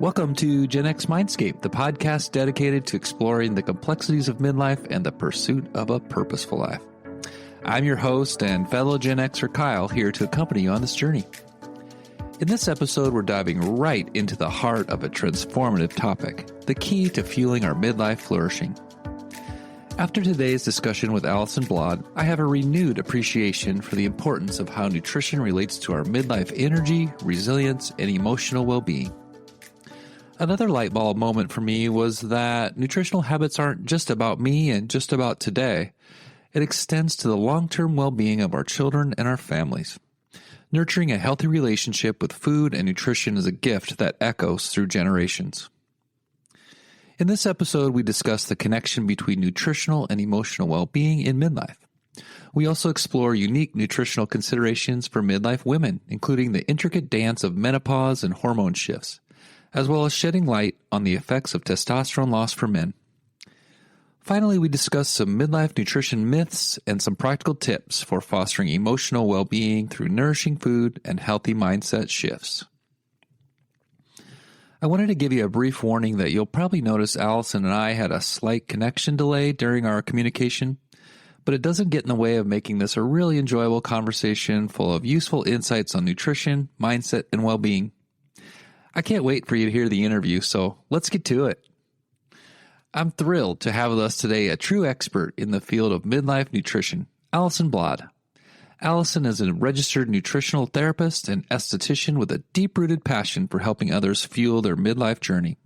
Welcome to Gen X Mindscape, the podcast dedicated to exploring the complexities of midlife and the pursuit of a purposeful life. I'm your host and fellow Gen Xer Kyle, here to accompany you on this journey. In this episode, we're diving right into the heart of a transformative topic, the key to fueling our midlife flourishing. After today's discussion with Alison Blandh, I have a renewed appreciation for the importance of how nutrition relates to our midlife energy, resilience, and emotional well-being. Another light bulb moment for me was that nutritional habits aren't just about me and just about today. It extends to the long-term well-being of our children and our families. Nurturing a healthy relationship with food and nutrition is a gift that echoes through generations. In this episode, we discuss the connection between nutritional and emotional well-being in midlife. We also explore unique nutritional considerations for midlife women, including the intricate dance of menopause and hormone shifts, as well as shedding light on the effects of testosterone loss for men. Finally, we discuss some midlife nutrition myths and some practical tips for fostering emotional well-being through nourishing food and healthy mindset shifts. I wanted to give you a brief warning that you'll probably notice Alison and I had a slight connection delay during our communication, but it doesn't get in the way of making this a really enjoyable conversation full of useful insights on nutrition, mindset, and well-being. I can't wait for you to hear the interview, so let's get to it. I'm thrilled to have with us today a true expert in the field of midlife nutrition, Alison Blandh. Alison is a registered nutritional therapist and esthetician with a deep-rooted passion for helping others fuel their midlife journey.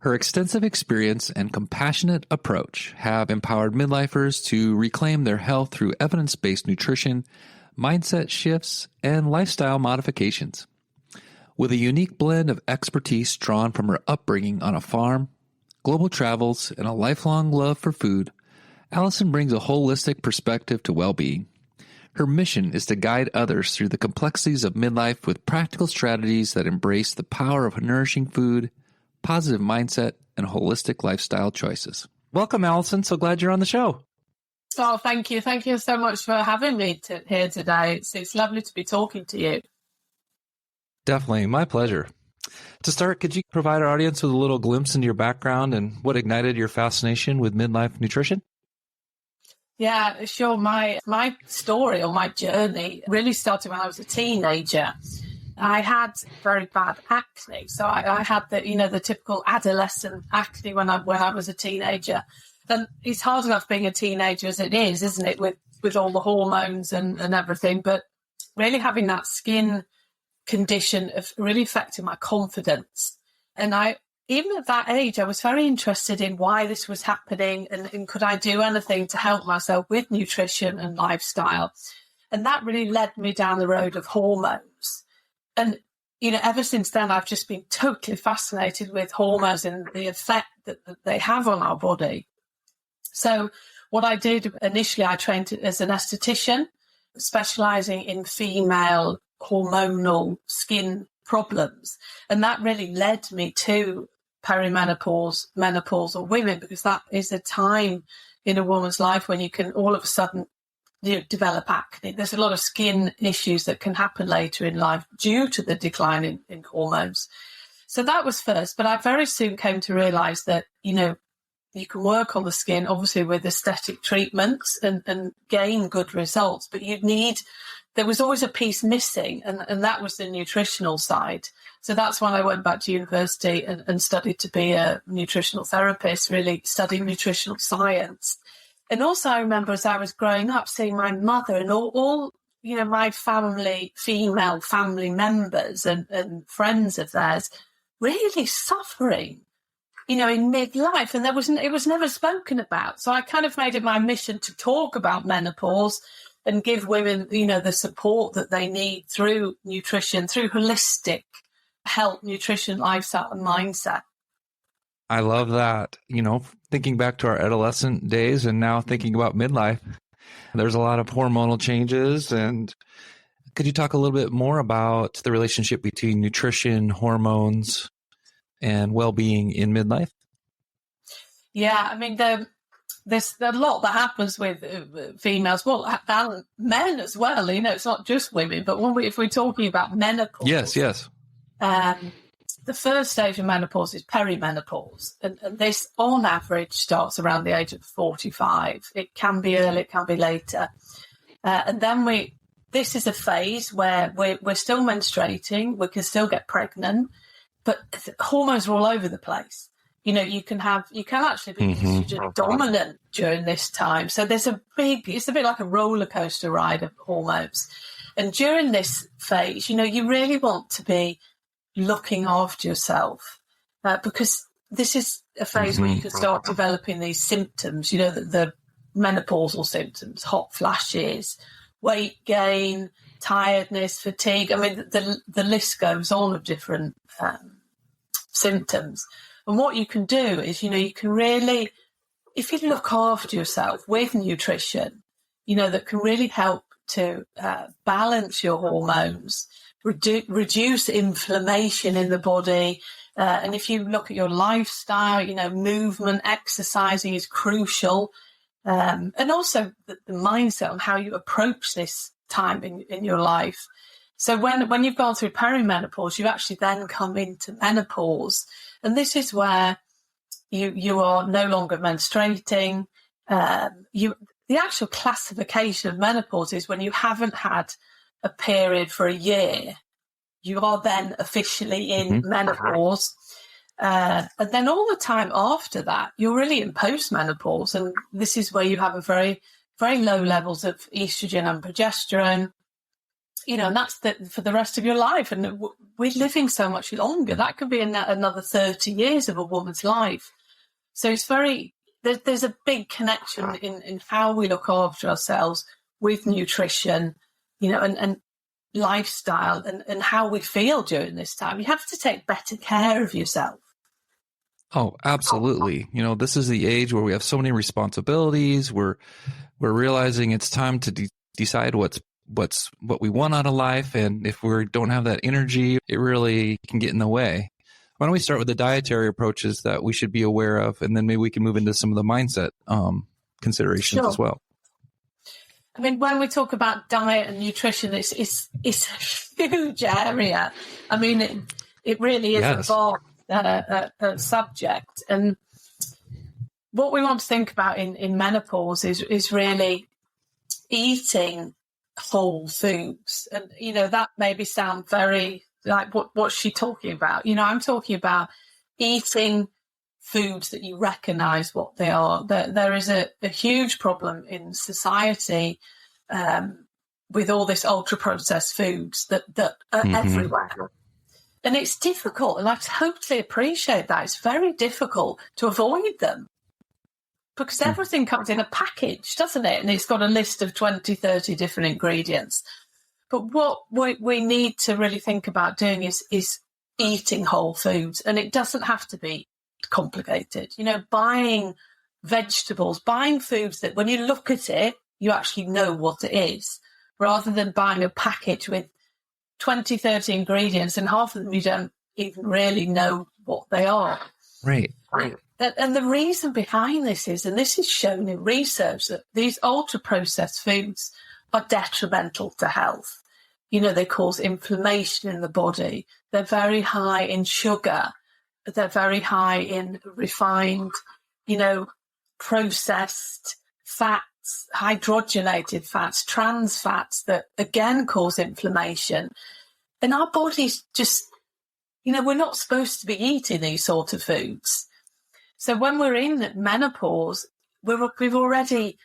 Her extensive experience and compassionate approach have empowered midlifers to reclaim their health through evidence-based nutrition, mindset shifts, and lifestyle modifications. With a unique blend of expertise drawn from her upbringing on a farm, global travels, and a lifelong love for food, Alison brings a holistic perspective to well-being. Her mission is to guide others through the complexities of midlife with practical strategies that embrace the power of nourishing food, positive mindset, and holistic lifestyle choices. Welcome, Alison. So glad you're on the show. Oh, thank you. Thank you so much for having me here today. It's lovely to be talking to you. Definitely. My pleasure. To start, could you provide our audience with a little glimpse into your background and what ignited your fascination with midlife nutrition? Yeah, sure. My story or my journey really started when I was a teenager. I had very bad acne. So I had the typical adolescent acne when I was a teenager. And it's hard enough being a teenager as it is, isn't it, with all the hormones and everything. But really having that skin condition of really affecting my confidence. And even at that age, I was very interested in why this was happening and could I do anything to help myself with nutrition and lifestyle. And that really led me down the road of hormones. And, ever since then, I've just been totally fascinated with hormones and the effect that they have on our body. So what I did initially, I trained as an aesthetician, specializing in female hormonal skin problems. And that really led me to perimenopause, menopausal women, because that is a time in a woman's life when you can all of a sudden develop acne. There's a lot of skin issues that can happen later in life due to the decline in hormones. So that was first, but I very soon came to realize that, you can work on the skin, obviously, with aesthetic treatments and gain good results, but there was always a piece missing, and that was the nutritional side. So that's when I went back to university and studied to be a nutritional therapist, really studying nutritional science. And also I remember as I was growing up, seeing my mother and all my female family members and friends of theirs really suffering, in midlife. And it was never spoken about. So I kind of made it my mission to talk about menopause and give women, the support that they need through nutrition, through holistic health, nutrition, lifestyle, and mindset. I love that. Thinking back to our adolescent days and now thinking about midlife, there's a lot of hormonal changes. And could you talk a little bit more about the relationship between nutrition, hormones, and well-being in midlife? Yeah, I mean, there's a lot that happens with females, and men as well. It's not just women, but if we're talking about menopause, yes, the first stage of menopause is perimenopause. And this, on average, starts around the age of 45. It can be early, it can be later. And then this is a phase where we're still menstruating, we can still get pregnant, but hormones are all over the place. You know, you can actually be estrogen dominant during this time. So it's a bit like a roller coaster ride of hormones. And during this phase, you know, you really want to be looking after yourself because this is a phase where you can start developing these symptoms, you know, the menopausal symptoms, hot flashes, weight gain, tiredness, fatigue. I mean, the list goes on of different symptoms. And what you can do is, you know, you can really, if you look after yourself with nutrition, you know, that can really help to balance your hormones, reduce inflammation in the body. And if you look at your lifestyle, you know, movement, exercising is crucial. And also the mindset on how you approach this time in your life. So when you've gone through perimenopause, you actually then come into menopause. And this is where you are no longer menstruating. The actual classification of menopause is when you haven't had a period for a year. You are then officially in menopause. And then all the time after that, you're really in postmenopause. And this is where you have a very, very low levels of estrogen and progesterone. You know, and that's for the rest of your life. And we're living so much longer. That could be another 30 years of a woman's life. So it's there's a big connection in how we look after ourselves with nutrition, you know, and lifestyle and how we feel during this time. You have to take better care of yourself. Oh, absolutely. You know, this is the age where we have so many responsibilities. We're realizing it's time to decide what we want out of life. And if we don't have that energy, it really can get in the way. Why don't we start with the dietary approaches that we should be aware of, and then maybe we can move into some of the mindset considerations as well. I mean, when we talk about diet and nutrition, it's a huge area. I mean, it really is a vast subject. And what we want to think about in menopause is really eating whole foods. And, you know, that maybe sound very like what's she talking about? You know, I'm talking about eating foods that you recognize what they are. There is a huge problem in society with all this ultra processed foods that are everywhere. And it's difficult, and I totally appreciate that. It's very difficult to avoid them because everything comes in a package, doesn't it? And it's got a list of 20, 30 different ingredients. But what we need to really think about doing is eating whole foods. And it doesn't have to be complicated. You know, buying vegetables, buying foods that when you look at it, you actually know what it is, rather than buying a package with 20, 30 ingredients and half of them you don't even really know what they are. Right. And the reason behind this is, and this is shown in research, that these ultra-processed foods are detrimental to health. You know, they cause inflammation in the body. They're very high in sugar. They're very high in refined, you know, processed fats, hydrogenated fats, trans fats that, again, cause inflammation. And our bodies just, you know, we're not supposed to be eating these sort of foods. So when we're in menopause, we've already,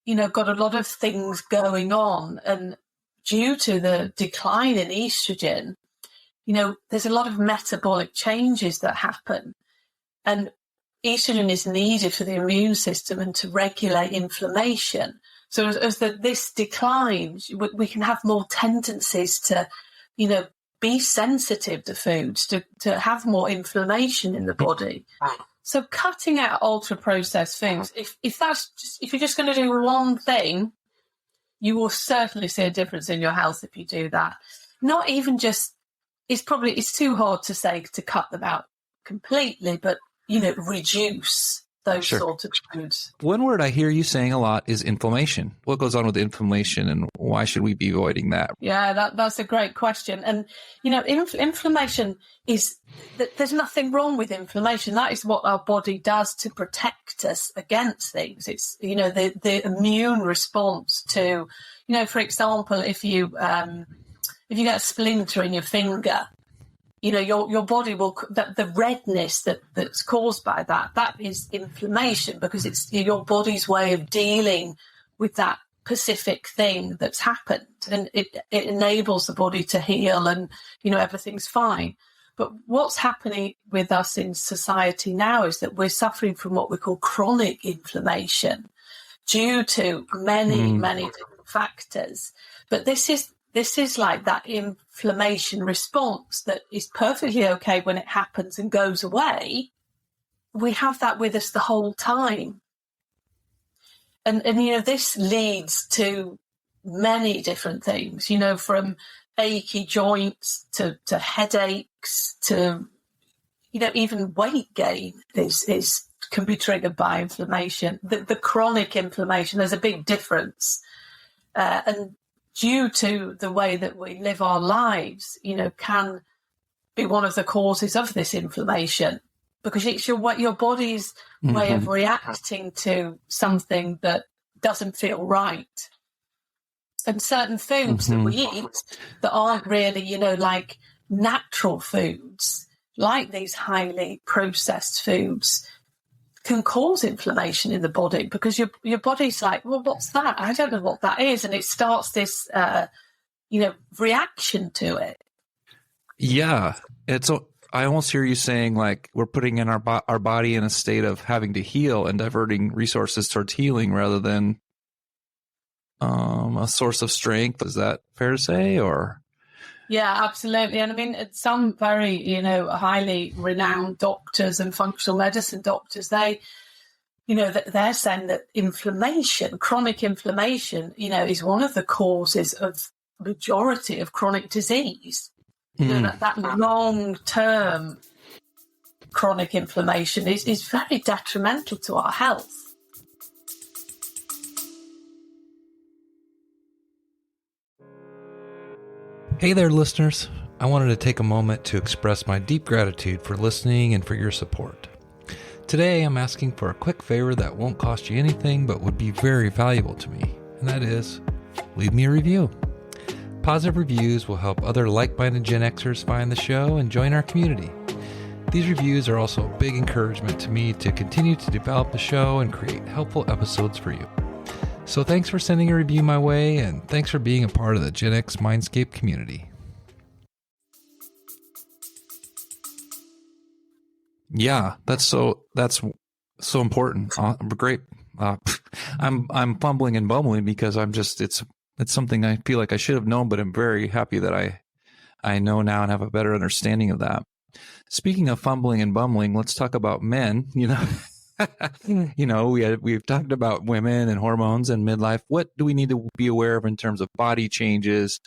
you know, got a lot of things going on. And due to the decline in estrogen, you know, there's a lot of metabolic changes that happen. And estrogen is needed for the immune system and to regulate inflammation. So as this declines, we can have more tendencies to, you know, be sensitive to foods, to have more inflammation in the body. So cutting out ultra-processed things, if you're just going to do one thing, you will certainly see a difference in your health if you do that. Not even just, it's too hard to say to cut them out completely, but, you know, reduce those Sure. sort of foods. One word I hear you saying a lot is inflammation. What goes on with inflammation, and why should we be avoiding that? Yeah, that's a great question. And, inflammation there's nothing wrong with inflammation. That is what our body does to protect us against things. It's, the immune response to, for example, if you get a splinter in your finger, your body will, the redness that's caused by that is inflammation, because it's your body's way of dealing with that specific thing that's happened, and it enables the body to heal, and everything's fine. But what's happening with us in society now is that we're suffering from what we call chronic inflammation due to many different factors. But this is like that inflammation response that is perfectly okay when it happens and goes away. We have that with us the whole time. And this leads to many different things, from achy joints to headaches to, even weight gain can be triggered by inflammation. The chronic inflammation, there's a big difference. And due to the way that we live our lives, can be one of the causes of this inflammation, because it's your body's way of reacting to something that doesn't feel right. And certain foods that we eat that aren't really, like natural foods, like these highly processed foods, can cause inflammation in the body, because your body's like, well, what's that? I don't know what that is. And it starts this, reaction to it. Yeah. I almost hear you saying, like, we're putting in our body in a state of having to heal and diverting resources towards healing rather than a source of strength. Is that fair to say? Or yeah, absolutely. And I mean, some very highly renowned doctors and functional medicine doctors, they're saying that chronic inflammation is one of the causes of majority of chronic disease. That long-term chronic inflammation is very detrimental to our health. Hey there, listeners. I wanted to take a moment to express my deep gratitude for listening and for your support. Today, I'm asking for a quick favor that won't cost you anything but would be very valuable to me, and that is, leave me a review. Positive reviews will help other like-minded Gen Xers find the show and join our community. These reviews are also a big encouragement to me to continue to develop the show and create helpful episodes for you. So thanks for sending a review my way, and thanks for being a part of the Gen X Mindscape community. Yeah, that's so important. Great. I'm fumbling and bumbling because it's something I feel like I should have known, but I'm very happy that I know now and have a better understanding of that. Speaking of fumbling and bumbling, let's talk about men. We've talked about women and hormones and midlife. What do we need to be aware of in terms of body changes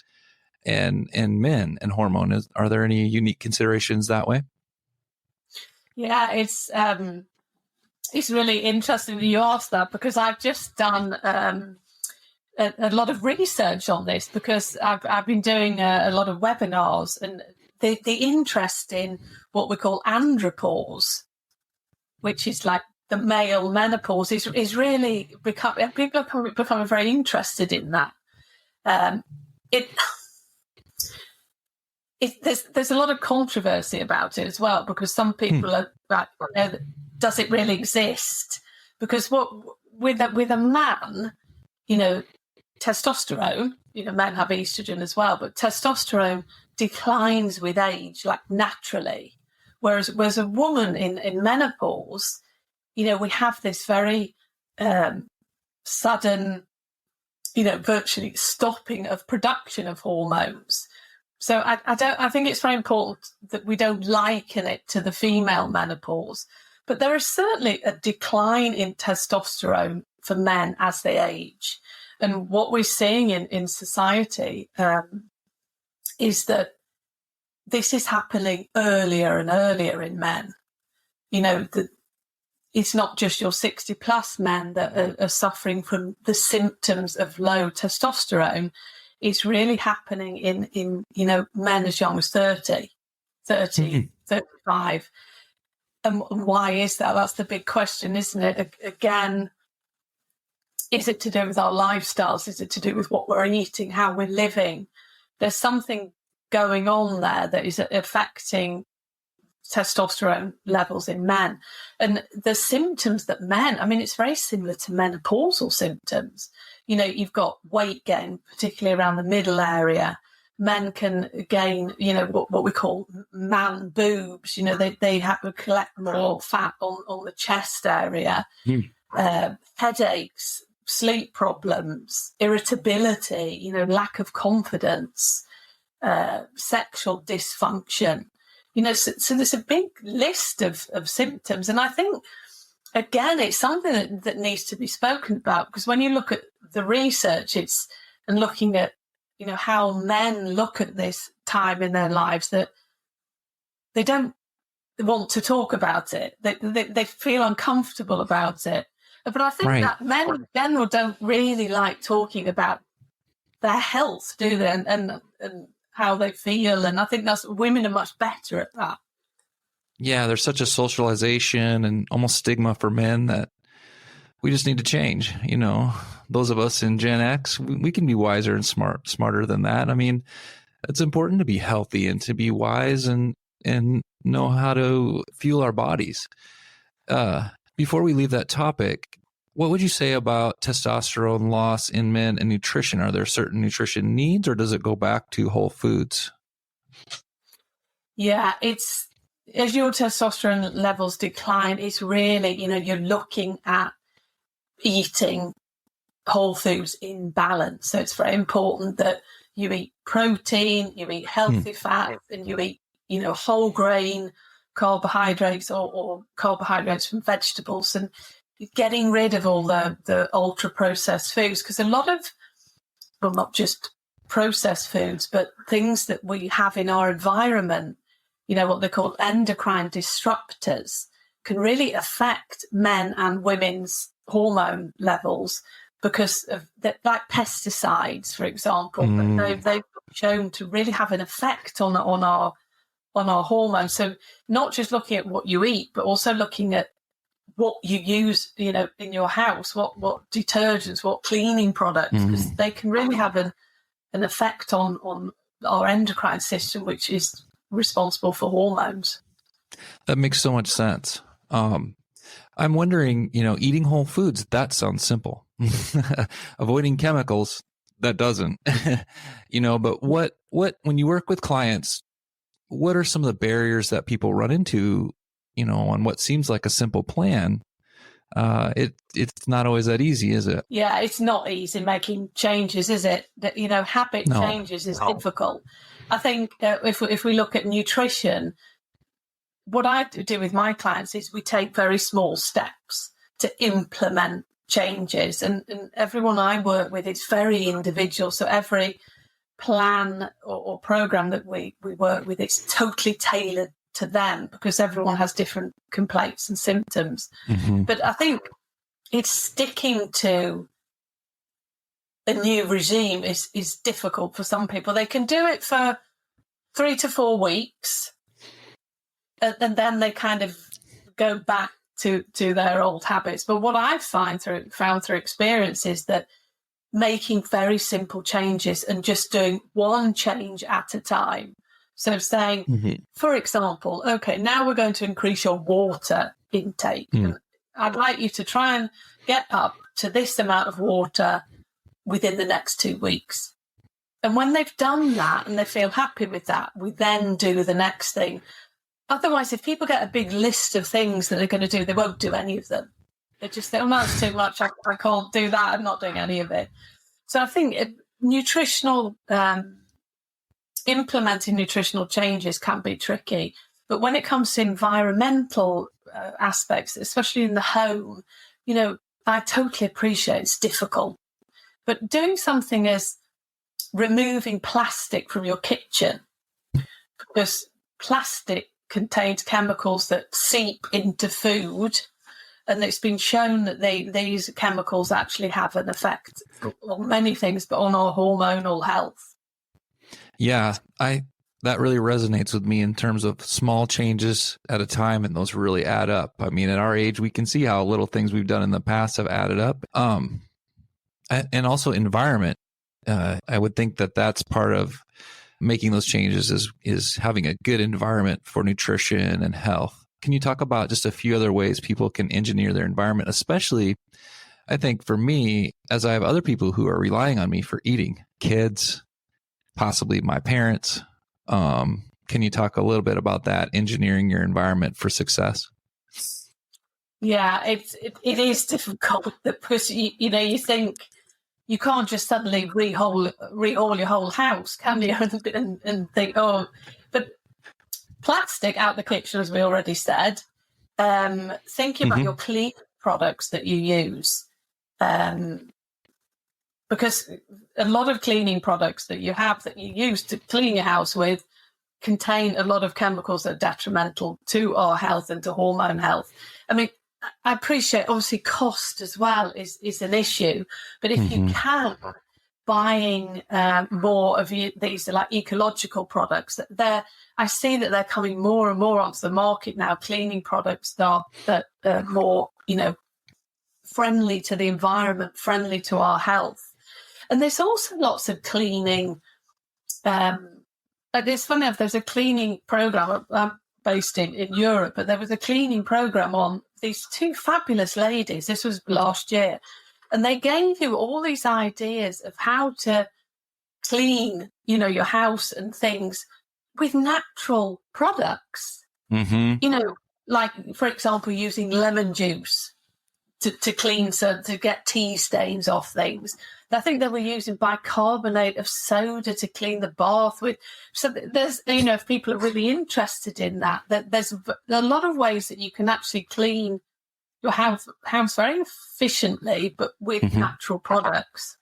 and men and hormone? Are there any unique considerations that way? Yeah, it's really interesting that you asked that, because I've just done a lot of research on this, because I've been doing a lot of webinars, and the interest in what we call andropause, which is like the male menopause, is really people are becoming very interested in that. There's a lot of controversy about it as well, because some people are like, does it really exist? Because with a man, testosterone, men have estrogen as well, but testosterone declines with age, like naturally. Whereas a woman in menopause, we have this very sudden, virtually stopping of production of hormones. So I think it's very important that we don't liken it to the female menopause, but there is certainly a decline in testosterone for men as they age. And what we're seeing in society is that this is happening earlier and earlier in men. it's not just your 60 plus men that are suffering from the symptoms of low testosterone. It's really happening in men as young as 30, 35. And why is that? That's the big question, isn't it? Again, is it to do with our lifestyles? Is it to do with what we're eating, how we're living? There's something going on there that is affecting testosterone levels in men. And the symptoms that men, I mean, it's very similar to menopausal symptoms. You've got weight gain, particularly around the middle area. Men can gain, what we call man boobs. They have to collect more fat on the chest area. Headaches, sleep problems, irritability, lack of confidence, sexual dysfunction. So there's a big list of symptoms. And I think, again, it's something that needs to be spoken about, because when you look at the research, and looking at, how men look at this time in their lives, that they don't want to talk about it. They feel uncomfortable about it. But I think that men in general don't really like talking about their health, do they? And how they feel. And I think women are much better at that. Yeah, there's such a socialization and almost stigma for men that we just need to change. Those of us in Gen X, we can be wiser and smarter than that. I mean, it's important to be healthy and to be wise and know how to fuel our bodies. Before we leave that topic, what would you say about testosterone loss in men and nutrition? Are there certain nutrition needs, or does it go back to whole foods? Yeah, as your testosterone levels decline, it's really, you're looking at eating whole foods in balance. So it's very important that you eat protein, you eat healthy fat, and you eat, whole grain carbohydrates or carbohydrates from vegetables, and getting rid of all the ultra processed foods, because a lot of, well, not just processed foods, but things that we have in our environment, what they call endocrine disruptors, can really affect men and women's hormone levels, because of like pesticides, for example. They've shown to really have an effect on our hormones. So not just looking at what you eat, but also looking at what you use, in your house, what detergents, what cleaning products, because they can really have an effect on our endocrine system, which is responsible for hormones. That makes so much sense. I'm wondering, eating whole foods, that sounds simple. Avoiding chemicals, that doesn't. But what when you work with clients, what are some of the barriers that people run into, on what seems like a simple plan? It's not always that easy, is it? Yeah, it's not easy making changes, is it? That, habit changes is difficult. I think if we look at nutrition, what I do with my clients is we take very small steps to implement changes. And everyone I work with is very individual. So every plan or program that we work with, it's totally tailored to them, because everyone has different complaints and symptoms. But I think it's sticking to a new regime is difficult for some people. They can do it for 3 to 4 weeks, and then they kind of go back to their old habits. But what I've found through experience is that making very simple changes and just doing one change at a time. So saying, for example, okay, now we're going to increase your water intake. And I'd like you to try and get up to this amount of water within the next 2 weeks. And when they've done that and they feel happy with that, we then do the next thing. Otherwise, if people get a big list of things that they're going to do, they won't do any of them. They just say, oh, no, it's too much. I can't do that. I'm not doing any of it. So I think implementing nutritional changes can be tricky. But when it comes to environmental aspects, especially in the home, I totally appreciate it's difficult. But doing something as removing plastic from your kitchen, because plastic contains chemicals that seep into food And it's been shown that these chemicals actually have an effect on many things, but on our hormonal health. Yeah, that really resonates with me in terms of small changes at a time, and those really add up. I mean, at our age, we can see how little things we've done in the past have added up. And also environment. I would think that that's part of making those changes is having a good environment for nutrition and health. Can you talk about just a few other ways people can engineer their environment, especially, I think for me, as I have other people who are relying on me for eating, kids, possibly my parents. Can you talk a little bit about that, engineering your environment for success? Yeah, it is difficult because, you think you can't just suddenly rehaul your whole house, can you? and think, but plastic out the kitchen, as we already said. Thinking about your clean products that you use, because a lot of cleaning products that you use to clean your house with contain a lot of chemicals that are detrimental to our health and to hormone health. I mean, I appreciate obviously cost as well is an issue, but if you can, buying more of these like ecological products, I see that they're coming more and more onto the market now. Cleaning products that are more, friendly to the environment, friendly to our health. And there's also lots of cleaning. It's funny enough, there's a cleaning program based in Europe, but there was a cleaning program on these two fabulous ladies. This was last year. And they gave you all these ideas of how to clean, your house and things with natural products. Like, for example, using lemon juice to clean, so to get tea stains off things. I think they were using bicarbonate of soda to clean the bath with. So there's, if people are really interested in that there's a lot of ways that you can actually clean your house very efficiently, but with natural products.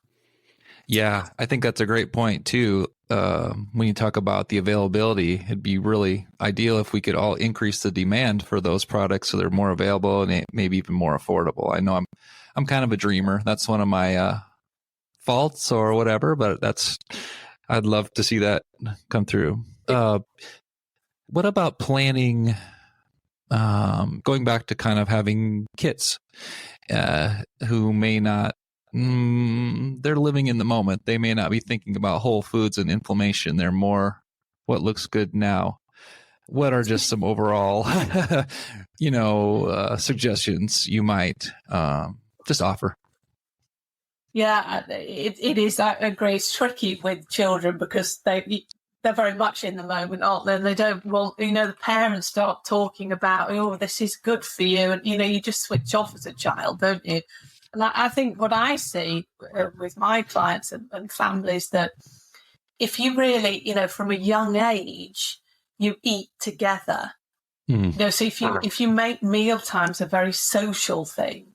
Yeah, I think that's a great point too. When you talk about the availability, it'd be really ideal if we could all increase the demand for those products so they're more available and maybe even more affordable. I know I'm kind of a dreamer. That's one of my faults or whatever, but I'd love to see that come through. What about planning? Going back to kind of having kids who may not, they're living in the moment. They may not be thinking about whole foods and inflammation. They're more what looks good now. What are just some overall, suggestions you might just offer? Yeah, it is. I agree. It's tricky with children because they're very much in the moment, aren't they? And they don't want, the parents start talking about, this is good for you. And, you just switch off as a child, don't you? And I think what I see with my clients and families, that if you really, from a young age, you eat together, so if you make meal times a very social thing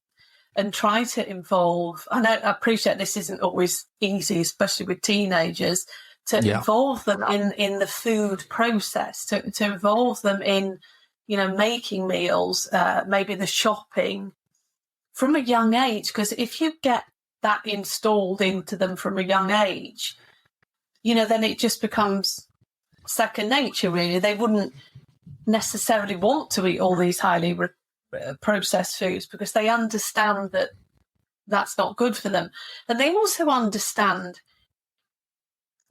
and try to involve, I appreciate this isn't always easy, especially with teenagers, to involve them in the food process, to involve them in, making meals, maybe the shopping from a young age. Because if you get that installed into them from a young age, then it just becomes second nature, really. They wouldn't necessarily want to eat all these highly processed foods because they understand that that's not good for them. And they also understand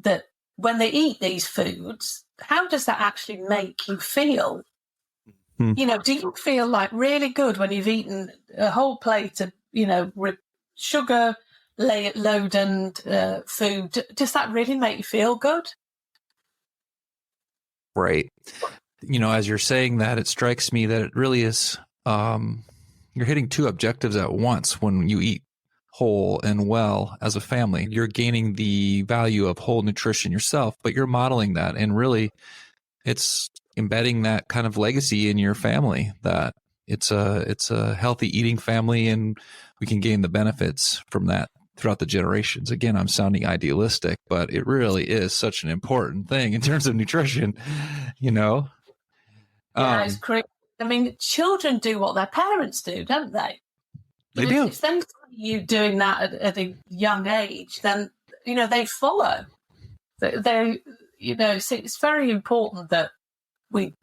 that when they eat these foods, how does that actually make you feel? Do you feel like really good when you've eaten a whole plate of, sugar loaded food? Does that really make you feel good? Right. As you're saying that, it strikes me that it really is, you're hitting two objectives at once when you eat whole and well as a family. You're gaining the value of whole nutrition yourself, but you're modeling that, and really it's embedding that kind of legacy in your family, that it's a healthy eating family, and we can gain the benefits from that throughout the generations. Again, I'm sounding idealistic, but it really is such an important thing in terms of nutrition, Yeah, it's great. I mean, children do what their parents do, don't they? They do. If they see you doing that at a young age, then, they follow. They so it's very important that we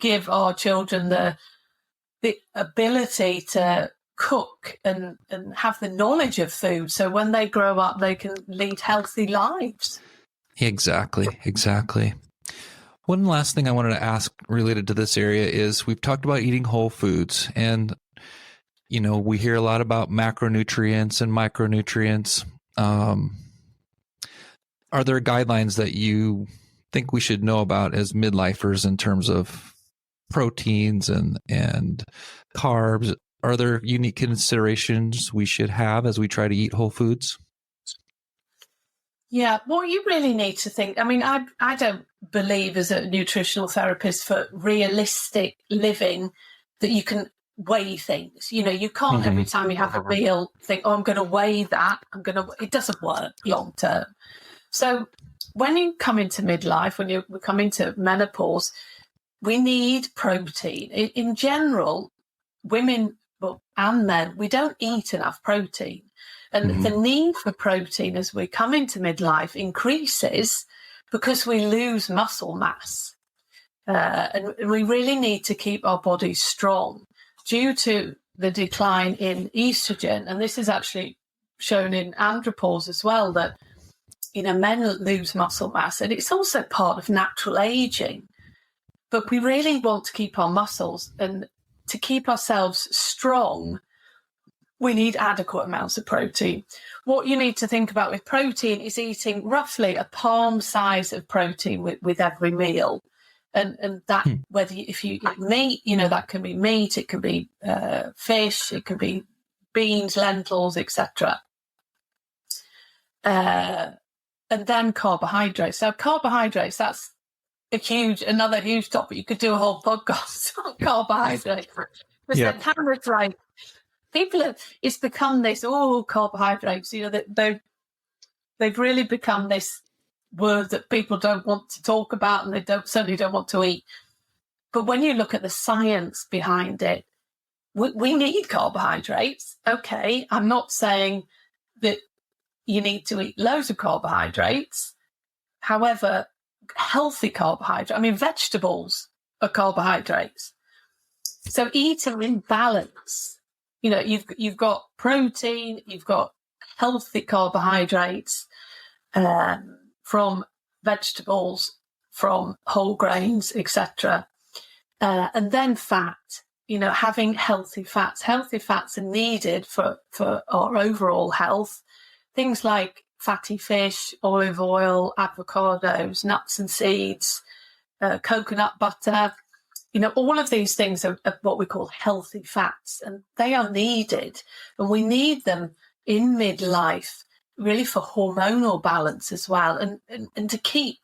give our children the ability to cook and have the knowledge of food. So when they grow up, they can lead healthy lives. Exactly. One last thing I wanted to ask related to this area is we've talked about eating whole foods, and, we hear a lot about macronutrients and micronutrients. Are there guidelines that you think we should know about as midlifers in terms of proteins and carbs? Are there unique considerations we should have as we try to eat whole foods? Yeah, what you really need to think, I mean, I don't believe as a nutritional therapist for realistic living that you can weigh things. You can't every time you have a meal think, I'm going to weigh that. It doesn't work long term. So when you come into midlife, when we come into menopause, we need protein. In general, women and men, we don't eat enough protein. And the need for protein as we come into midlife increases because we lose muscle mass. And we really need to keep our bodies strong due to the decline in estrogen. And this is actually shown in andropause as well, that, men lose muscle mass. And it's also part of natural aging. But we really want to keep our muscles, and to keep ourselves strong, we need adequate amounts of protein. What you need to think about with protein is eating roughly a palm size of protein with every meal. And that, if you eat meat, that can be meat, it can be fish, it can be beans, lentils, etc. And then carbohydrates. So carbohydrates, that's another huge topic. You could do a whole podcast on carbohydrates. Because kind of like it's become this, carbohydrates, they've really become this word that people don't want to talk about, and they certainly don't want to eat. But when you look at the science behind it, we need carbohydrates. Okay, I'm not saying that you need to eat loads of carbohydrates. However, healthy carbohydrates, vegetables are carbohydrates. So eating in balance, you've got protein, you've got healthy carbohydrates from vegetables, from whole grains, etc. And then fat, having healthy fats. Healthy fats are needed for our overall health. Things like fatty fish, olive oil, avocados, nuts and seeds, coconut butter. All of these things are what we call healthy fats, and they are needed. And we need them in midlife, really for hormonal balance as well. And to keep,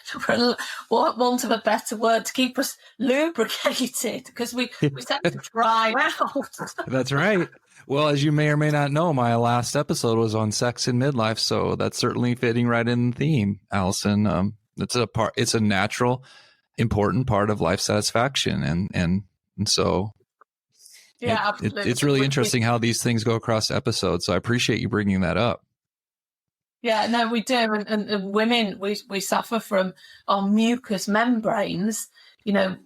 for want of a better word, to keep us lubricated, because we tend to dry out. That's right. Well, as you may or may not know, my last episode was on sex in midlife, so that's certainly fitting right in the theme, Alison. It's a natural, important part of life satisfaction, and so absolutely. It's really interesting how these things go across episodes. So I appreciate you bringing that up. Yeah, no, we do, and women, we suffer from our mucous membranes. Due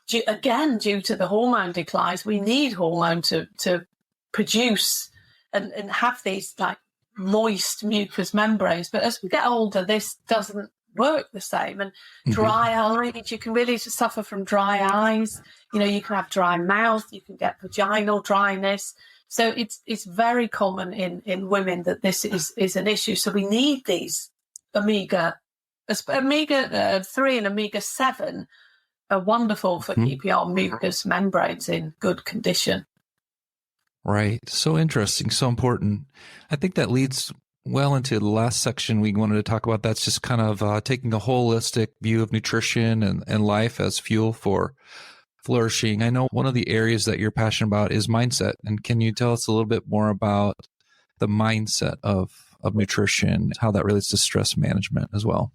to the hormone declines, we need hormone to produce and have these like moist mucous membranes. But as we get older, this doesn't work the same. And dry eyes, you can really suffer from dry eyes. You can have dry mouth, you can get vaginal dryness. So it's very common in women that this is an issue. So we need these omega 3 and omega 7 are wonderful for keeping our mucous membranes in good condition. Right. So interesting. So important. I think that leads well into the last section we wanted to talk about. That's just kind of taking a holistic view of nutrition and life as fuel for flourishing. I know one of the areas that you're passionate about is mindset. And can you tell us a little bit more about the mindset of nutrition, how that relates to stress management as well?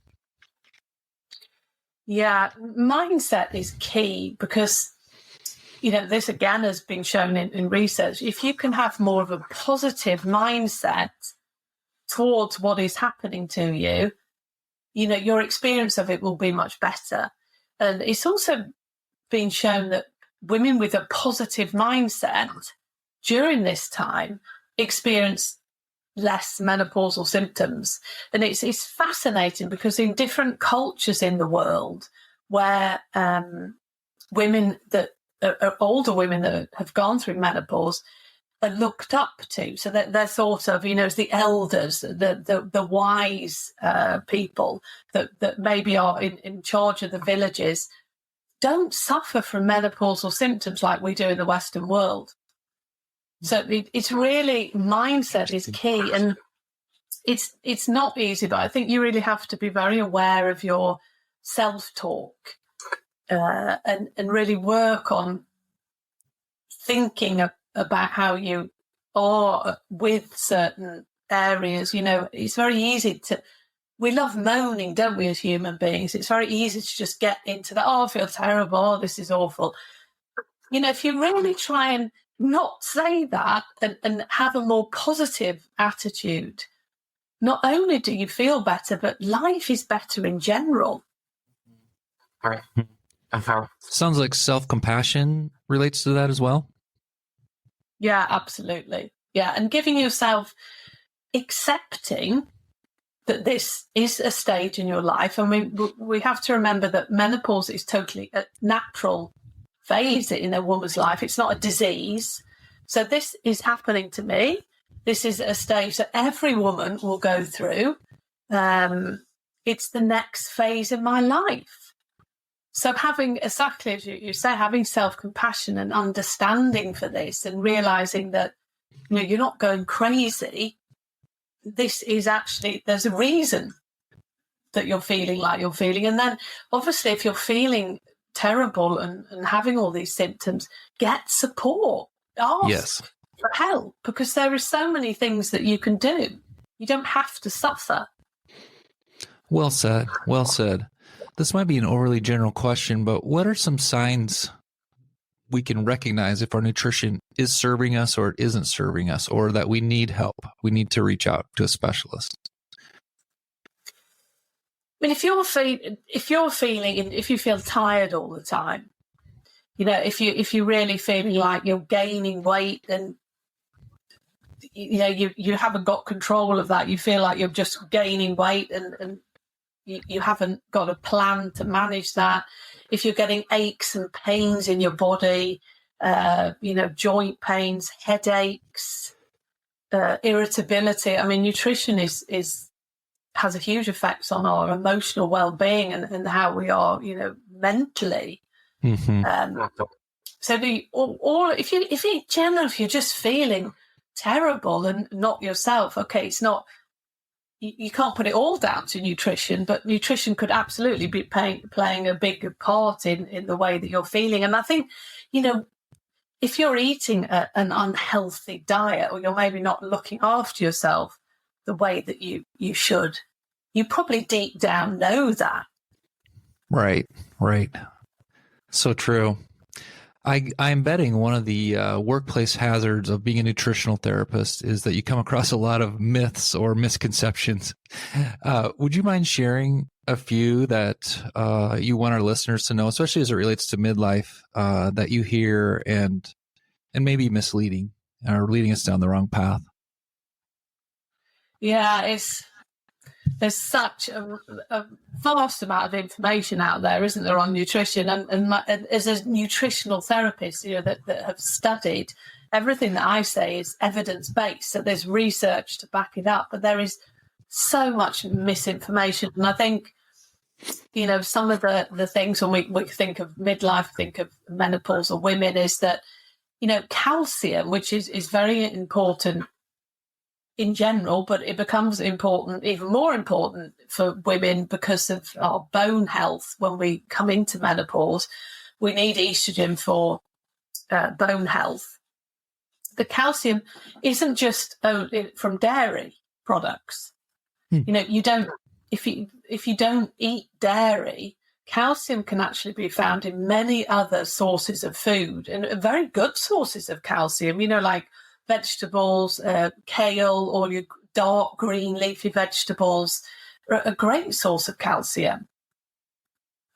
Yeah, mindset is key because, this again has been shown in research. If you can have more of a positive mindset towards what is happening to you, your experience of it will be much better. And it's also been shown that women with a positive mindset during this time experience less menopausal symptoms. And it's fascinating because in different cultures in the world where women that are older women that have gone through menopause are looked up to, so that they're thought of, as the elders, the wise people that maybe are in charge of the villages, don't suffer from menopausal symptoms like we do in the Western world. So it's really, mindset is key, and it's not easy, but I think you really have to be very aware of your self-talk and really work on thinking about how you are with certain areas. It's very easy we love moaning, don't we, as human beings? It's very easy to just get into that, I feel terrible, this is awful. If you really try and not say that and have a more positive attitude, not only do you feel better, but life is better in general. Sounds like self-compassion relates to that as well. Yeah, absolutely. Yeah, and giving yourself, accepting that this is a stage in your life. I mean, we have to remember that menopause is totally a natural phase in a woman's life. It's not a disease. So this is happening to me. This is a stage that every woman will go through. It's the next phase in my life. So having, exactly as you say, having self-compassion and understanding for this and realising that you're not going crazy. This is actually, there's a reason that you're feeling like you're feeling. And then obviously if you're feeling terrible and having all these symptoms, get support. Ask for help, because there are so many things that you can do. You don't have to suffer. Well said. Well said. This might be an overly general question, but what are some signs we can recognize if our nutrition is serving us or it isn't serving us, or that we need help? We need to reach out to a specialist. I mean, if you feel tired all the time, if you're really feeling like you're gaining weight and you haven't got control of that, you feel like you're just gaining weight and you haven't got a plan to manage that. If you're getting aches and pains in your body, joint pains, headaches, irritability. I mean, nutrition has a huge effect on our emotional well-being and how we are, mentally. Mm-hmm. So if you're just feeling terrible and not yourself, okay, it's not. You can't put it all down to nutrition, but nutrition could absolutely be playing a big part in the way that you're feeling. And I think, if you're eating an unhealthy diet, or you're maybe not looking after yourself the way that you should, you probably deep down know that. Right. So true. I'm betting one of the workplace hazards of being a nutritional therapist is that you come across a lot of myths or misconceptions. Would you mind sharing a few that you want our listeners to know, especially as it relates to midlife, that you hear and maybe misleading or leading us down the wrong path? Yeah, there's such a vast amount of information out there, isn't there, on nutrition? And as a nutritional therapist, that have studied, everything that I say is evidence-based. So there's research to back it up, but there is so much misinformation. And I think, some of the things when we think of midlife, think of menopausal women, is that, calcium, which is very important in general, but it becomes important, even more important for women because of our bone health. When we come into menopause, we need estrogen for bone health. The calcium isn't just from dairy products. You don't, if you don't eat dairy, calcium can actually be found in many other sources of food, and very good sources of calcium, like vegetables, kale, or your dark green leafy vegetables are a great source of calcium.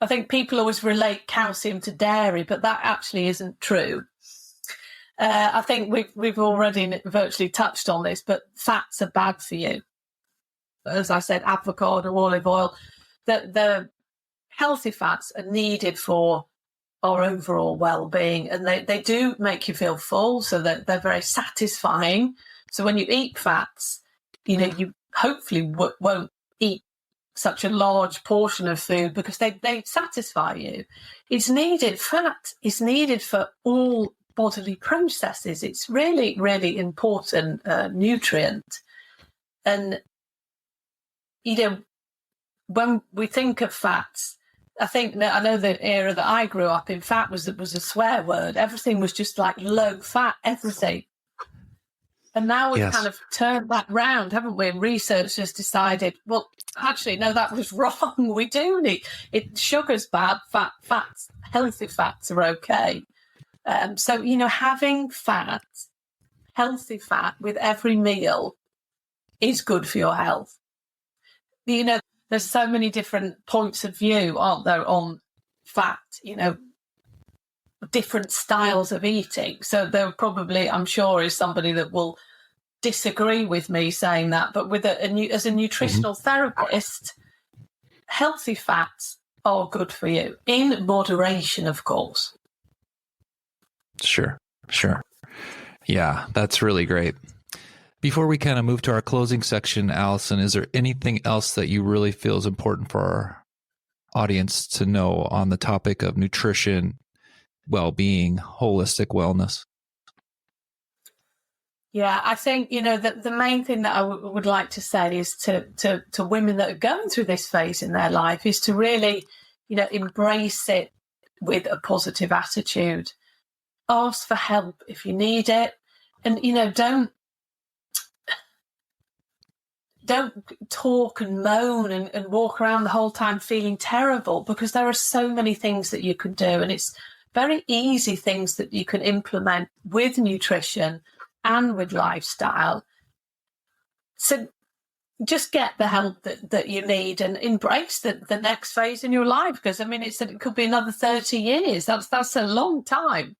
I think people always relate calcium to dairy, but that actually isn't true. I think we've already virtually touched on this, but fats are bad for you. As I said, avocado, olive oil, the healthy fats are needed for our overall well-being, and they do make you feel full, so that they're very satisfying. So when you eat fats, you hopefully won't eat such a large portion of food because they satisfy you. Fat is needed for all bodily processes. It's really, really important nutrient. And, when we think of fats, I know the era that I grew up in, fat was a swear word. Everything was just like low fat, everything. And now we've kind of turned that round, haven't we? And research has decided, well, actually, no, that was wrong. We do need it. Sugar's bad, fats, healthy fats are okay. So, having fat, healthy fat with every meal is good for your health. There's so many different points of view, aren't there, on fat, different styles of eating. So there probably, I'm sure, is somebody that will disagree with me saying that. But as a nutritional therapist, healthy fats are good for you, in moderation, of course. Sure. Yeah, that's really great. Before we kind of move to our closing section, Alison, is there anything else that you really feel is important for our audience to know on the topic of nutrition, well-being, holistic wellness? Yeah, I think, the main thing that I would like to say is to women that are going through this phase in their life is to really, embrace it with a positive attitude. Ask for help if you need it. And, don't talk and moan and walk around the whole time feeling terrible, because there are so many things that you can do. And it's very easy things that you can implement with nutrition and with lifestyle. So just get the help that you need and embrace the next phase in your life. Because, it could be another 30 years. That's a long time.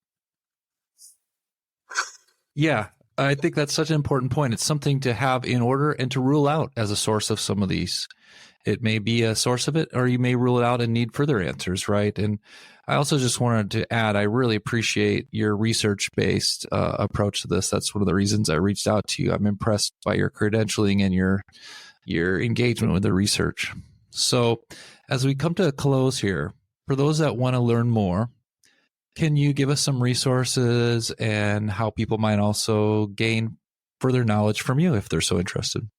Yeah. I think that's such an important point. It's something to have in order and to rule out as a source of some of these. It may be a source of it, or you may rule it out and need further answers, right? And I also just wanted to add, I really appreciate your research-based approach to this. That's one of the reasons I reached out to you. I'm impressed by your credentialing and your engagement with the research. So as we come to a close here, for those that want to learn more, can you give us some resources and how people might also gain further knowledge from you if they're so interested?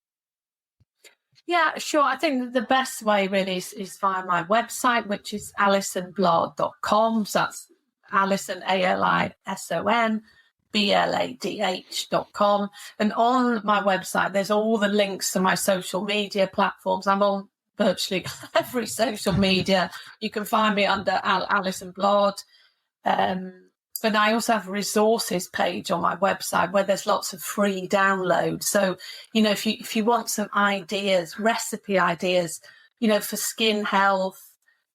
Yeah, sure. I think the best way really is via my website, which is alisonbladh.com. So that's Alison, ALISON, BLADH.com. And on my website, there's all the links to my social media platforms. I'm on virtually every social media. You can find me under Alison Blandh. But I also have a resources page on my website where there's lots of free downloads. So, if you want some ideas, recipe ideas, for skin health,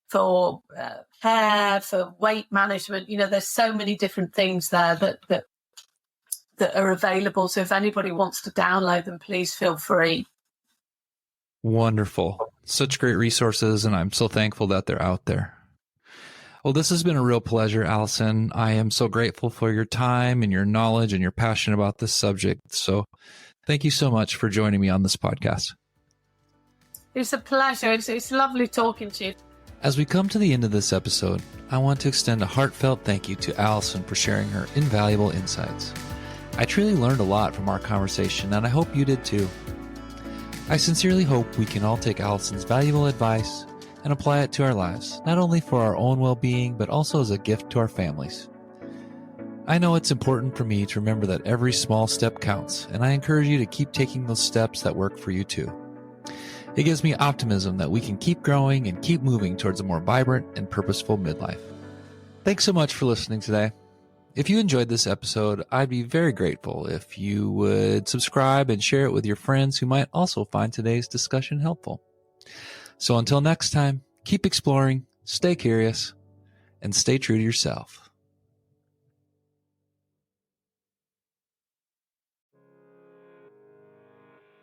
for hair, for weight management, there's so many different things there that are available. So if anybody wants to download them, please feel free. Wonderful. Such great resources, and I'm so thankful that they're out there. Well, this has been a real pleasure, Alison. I am so grateful for your time and your knowledge and your passion about this subject. So thank you so much for joining me on this podcast. It's a pleasure. It's lovely talking to you. As we come to the end of this episode, I want to extend a heartfelt thank you to Alison for sharing her invaluable insights. I truly learned a lot from our conversation, and I hope you did too. I sincerely hope we can all take Alison's valuable advice and apply it to our lives, not only for our own well-being, but also as a gift to our families. I know it's important for me to remember that every small step counts, and I encourage you to keep taking those steps that work for you too. It gives me optimism that we can keep growing and keep moving towards a more vibrant and purposeful midlife. Thanks so much for listening today. If you enjoyed this episode, I'd be very grateful if you would subscribe and share it with your friends who might also find today's discussion helpful. So until next time, keep exploring, stay curious, and stay true to yourself.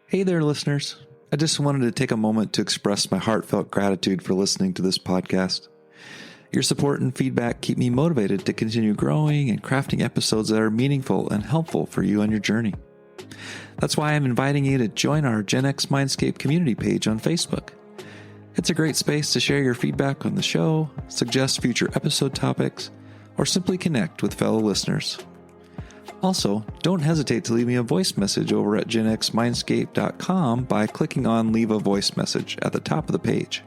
Hey there, listeners. I just wanted to take a moment to express my heartfelt gratitude for listening to this podcast. Your support and feedback keep me motivated to continue growing and crafting episodes that are meaningful and helpful for you on your journey. That's why I'm inviting you to join our Gen X Mindscape community page on Facebook. It's a great space to share your feedback on the show, suggest future episode topics, or simply connect with fellow listeners. Also, don't hesitate to leave me a voice message over at genxmindscape.com by clicking on Leave a Voice Message at the top of the page.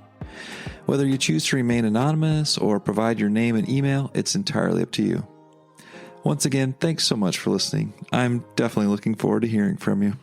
Whether you choose to remain anonymous or provide your name and email, it's entirely up to you. Once again, thanks so much for listening. I'm definitely looking forward to hearing from you.